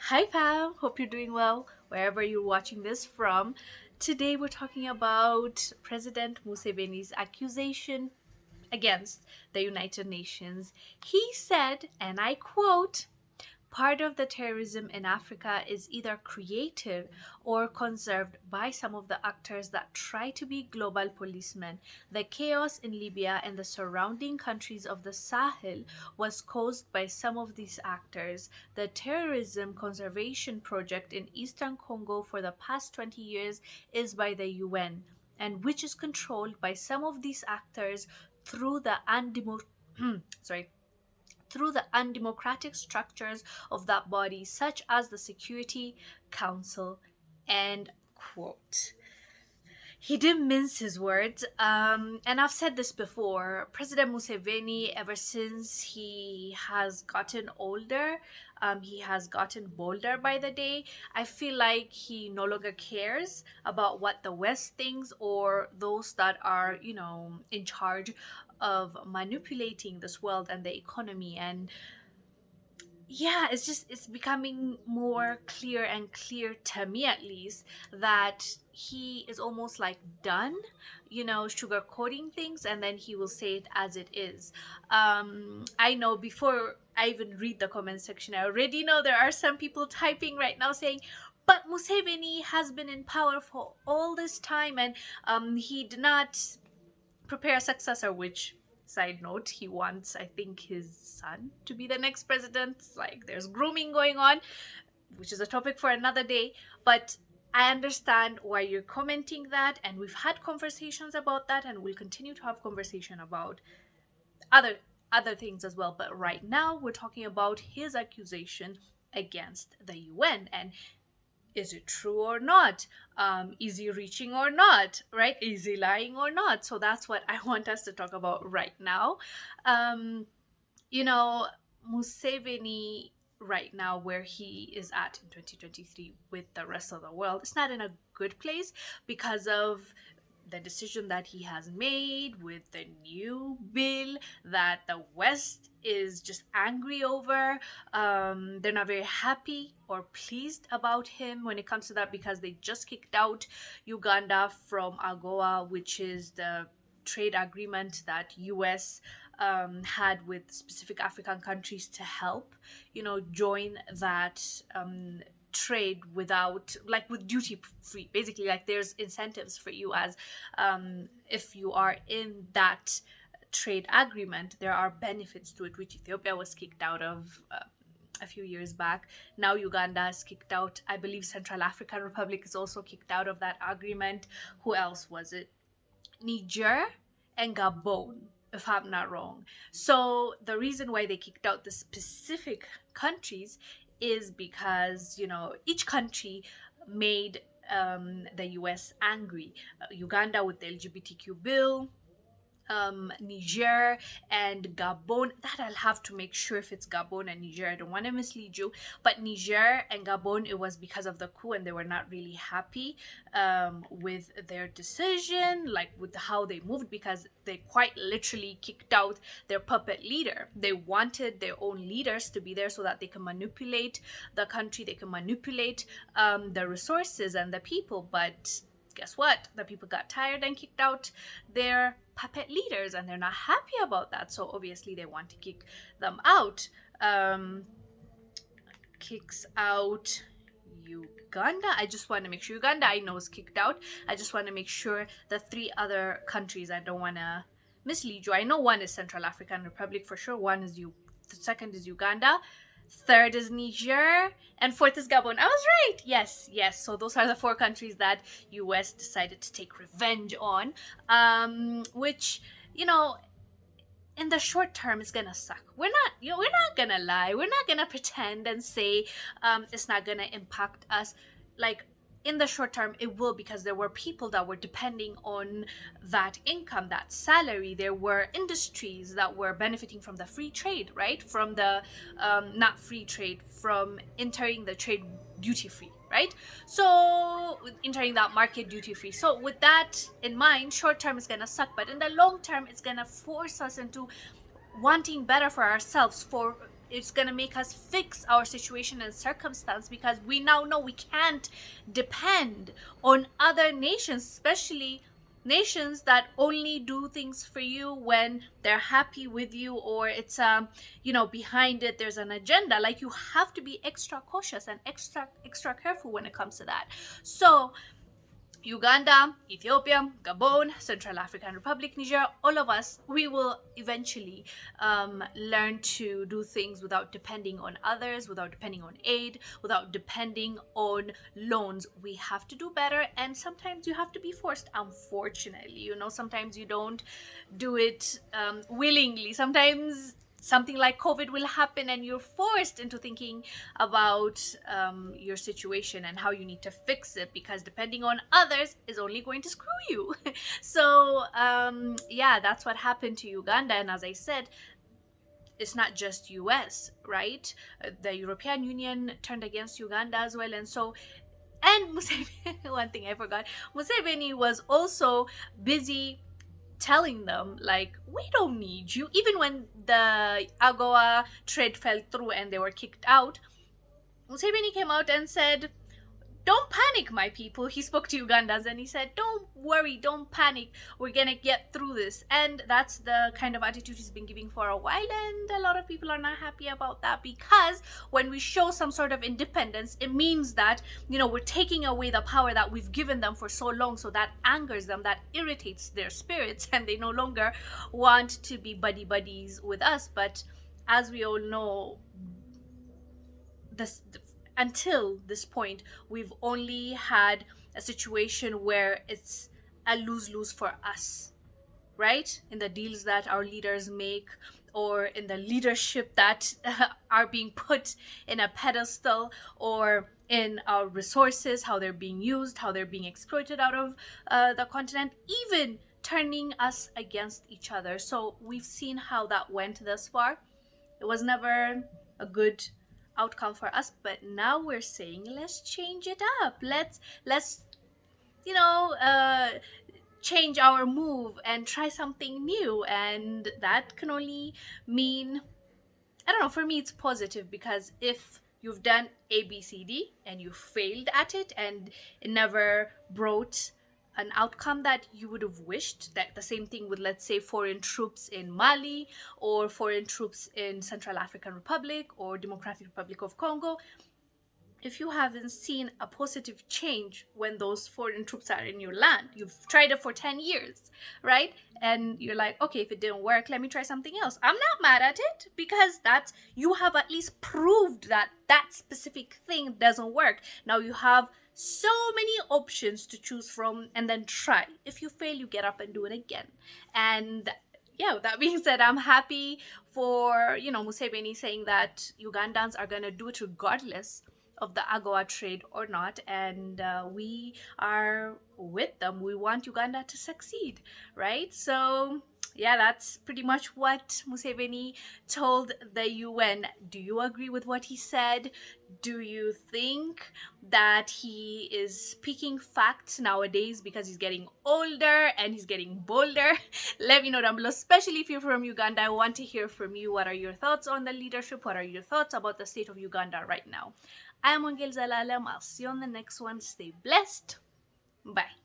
Hi Pam, hope you're doing well wherever you're watching this from. Today we're talking about President Museveni's accusation against the United Nations. He said, and I quote, part of the terrorism in Africa is either created or conserved by some of the actors that try to be global policemen. The chaos in Libya and the surrounding countries of the Sahel was caused by some of these actors. The terrorism conservation project in eastern Congo for the past 20 years is by the UN, and which is controlled by some of these actors through the sorry through the undemocratic structures of that body, such as the Security Council. End quote. He didn't mince his words. And I've said this before. President Museveni, ever since he has gotten older, he has gotten bolder by the day. I feel like he no longer cares about what the West thinks or those that are, in charge of manipulating this world and the economy. And yeah, it's becoming more clear and clear to me, at least, that he is almost like done, sugarcoating things, and then he will say it as it is. I know, before I even read the comment section, I already know there are some people typing right now saying, but Museveni has been in power for all this time, and he did not prepare a successor, which, side note, he wants, I think, his son to be the next president. Like, there's grooming going on, which is a topic for another day. But I understand why you're commenting that, and we've had conversations about that, and we'll continue to have conversation about other things as well. But right now we're talking about his accusation against the UN, and is it true or not? Is he reaching or not? Right? Is he lying or not? So that's what I want us to talk about right now. Um, you know, Museveni right now, where he is at in 2023 with the rest of the world, it's not in a good place because of the decision that he has made with the new bill that the West is just angry over. They're not very happy or pleased about him when it comes to that, because they just kicked out Uganda from AGOA, which is the trade agreement that US had with specific African countries to help, join that trade without, like, with duty free. Basically, like, there's incentives for you as if you are in that trade agreement, there are benefits to it, which Ethiopia was kicked out of a few years back. Now Uganda is kicked out. I believe Central African Republic is also kicked out of that agreement. Who else was it? Niger and Gabon, if I'm not wrong. So the reason why they kicked out the specific countries is because, each country made the US angry. Uganda with the LGBTQ bill, Niger and Gabon. That I'll have to make sure if it's Gabon and Niger. I don't want to mislead you, but Niger and Gabon, it was because of the coup, and they were not really happy with their decision, like with how they moved, because they quite literally kicked out their puppet leader. They wanted their own leaders to be there so that they can manipulate the country, they can manipulate the resources and the people. But guess what? The people got tired and kicked out their puppet leaders, and they're not happy about that. So obviously they want to kick them out. Kicks out Uganda. I just want to make sure Uganda, I know, is kicked out. I just want to make sure the three other countries, I don't want to mislead you. I know one is Central African Republic for sure. One is the second is Uganda. Third is Niger, and fourth is Gabon. I was right. Yes. So those are the four countries that US decided to take revenge on, which, in the short term is gonna suck. We're not gonna lie. We're not gonna pretend and say it's not gonna impact us. Like, in the short term it will, because there were people that were depending on that income, that salary. There were industries that were benefiting from the free trade, right? From the not free trade, from entering the trade duty free, right? So entering that market duty free. So with that in mind, short term is gonna suck, but in the long term it's gonna force us into wanting better for ourselves, for it's going to make us fix our situation and circumstance, because we now know we can't depend on other nations, especially nations that only do things for you when they're happy with you, or it's behind it there's an agenda. Like, you have to be extra cautious and extra careful when it comes to that. So Uganda, Ethiopia, Gabon, Central African Republic, Niger, all of us, we will eventually learn to do things without depending on others, without depending on aid, without depending on loans. We have to do better, and sometimes you have to be forced, unfortunately. Sometimes you don't do it willingly. Sometimes something like COVID will happen and you're forced into thinking about your situation and how you need to fix it, because depending on others is only going to screw you. So that's what happened to Uganda. And as I said, it's not just US, right? The European Union turned against Uganda as well. And Museveni, one thing I forgot, Museveni was also busy telling them, like, we don't need you. Even when the AGOA trade fell through and they were kicked out, Museveni came out and said, don't panic, my people. He spoke to Ugandans and he said, don't worry, don't panic, we're gonna get through this. And that's the kind of attitude he's been giving for a while, and a lot of people are not happy about that, because when we show some sort of independence, it means that we're taking away the power that we've given them for so long. So that angers them, that irritates their spirits, and they no longer want to be buddy buddies with us. But as we all know, until this point, we've only had a situation where it's a lose-lose for us, right? In the deals that our leaders make, or in the leadership that are being put in a pedestal, or in our resources, how they're being used, how they're being exploited out of the continent, even turning us against each other. So we've seen how that went thus far. It was never a good outcome for us, but now we're saying, let's change it up. Let's change our move and try something new. And that can only mean, I don't know, for me it's positive, because if you've done ABCD and you failed at it and it never brought an outcome that you would have wished, that the same thing with, let's say, foreign troops in Mali, or foreign troops in Central African Republic or Democratic Republic of Congo, if you haven't seen a positive change when those foreign troops are in your land, you've tried it for 10 years, right? And you're like, okay, if it didn't work, let me try something else. I'm not mad at it, because you have at least proved that that specific thing doesn't work. Now you have so many options to choose from, and then try. If you fail, you get up and do it again. And with that being said, I'm happy for, Museveni saying that Ugandans are going to do it regardless of the AGOA trade or not, and we are with them. We want Uganda to succeed, right? So that's pretty much what Museveni told the UN. Do you agree with what he said? Do you think that he is speaking facts nowadays because he's getting older and he's getting bolder? Let me know down below, especially if you're from Uganda. I want to hear from you. What are your thoughts on the leadership? What are your thoughts about the state of Uganda right now? I am Angel Zalalam. I'll see you on the next one. Stay blessed. Bye.